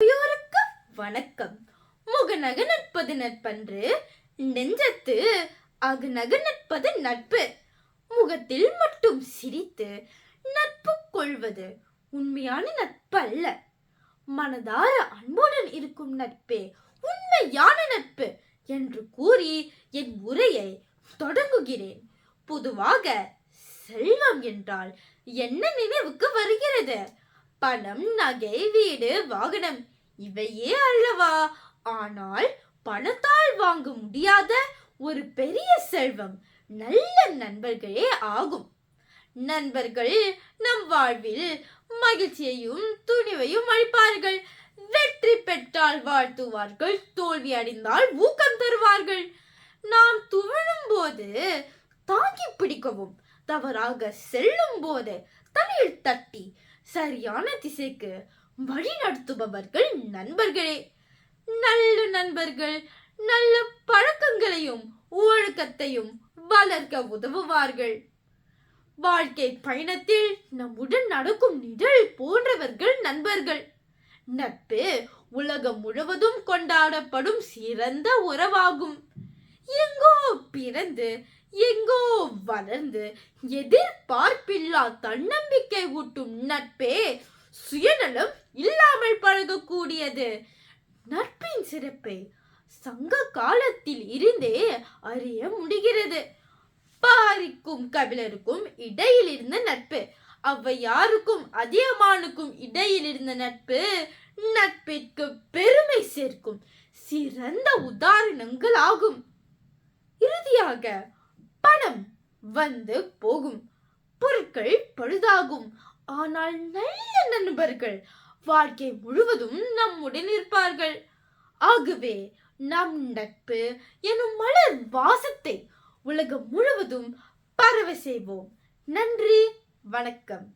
வணக்கம். முகநக நட்பது நட்பன்று, நெஞ்சத்து அகநக நட்பது நட்பு. முகத்தில் மட்டும் சிரித்து நட்பு கொள்வது உண்மையான நட்பு அல்ல. மனதார அன்புடன் இருக்கும் நட்பே உண்மையான நட்பு என்று கூறி என் உரையை தொடங்குகிறேன். பொதுவாக செல்வம் என்றால் என்ன நினைவுக்கு வருகிறது? பணம், நகை, வீடு, வாகனம் இவையே அல்லவா? ஆனால் பணத்தால் வாங்க முடியாத ஒரு பெரிய செல்வம் நல்ல நண்பர்களே ஆகும். நண்பர்கள் நம் வாழ்வில் மகிழ்ச்சியையும் துணிவையும் அளிப்பார்கள். வெற்றி பெற்றால் வாழ்த்துவார்கள், தோல்வி அடைந்தால் ஊக்கம் தருவார்கள். நாம் துவழும் போது தாங்கி பிடிக்கவும், தவறாக செல்லும் போது தலையில் தட்டி சரியான திசைக்கு வழி நடத்துபவர்கள் நண்பர்களே. நல்ல நண்பர்கள் நல்ல பழக்கங்களையும் ஒழுக்கத்தையும் வளர்க்க உதவுவார்கள். வாழ்க்கை பயணத்தில் நம்முடன் நடக்கும் நிழல் போன்றவர்கள் நண்பர்கள். நட்பு உலகம் முழுவதும் கொண்டாடப்படும் சிறந்த உறவாகும். எங்கோ பிறந்து எங்கோ வளர்ந்து எதிர்பார்ப்பில்லா தன்னம்பிக்கை ஊட்டும் நட்பே சுயநலம் இல்லாமல் பழகக்கூடியது. நட்பின் சிறப்பை சங்க காலத்தில் இருந்தே அறிய முடிகிறது. பாரிக்கும் கபிலருக்கும் இடையில் இருந்த நட்பு, ஔவையாருக்கும் அதியமானுக்கும் இடையில் இருந்த நட்பு நட்பிற்கு பெருமை சேர்க்கும் சிறந்த உதாரணங்கள் ஆகும். இறுதியாக பணம் வந்து போகும், பொருட்கள் பழுதாகும். ஆனால் நல்ல நண்பர்கள் வாழ்க்கை முழுவதும் நம்முடன் இருப்பார்கள். ஆகவே நம் நட்பு எனும் மலர் வாசத்தை உலகம் முழுவதும் பரவ செய்வோம். நன்றி, வணக்கம்.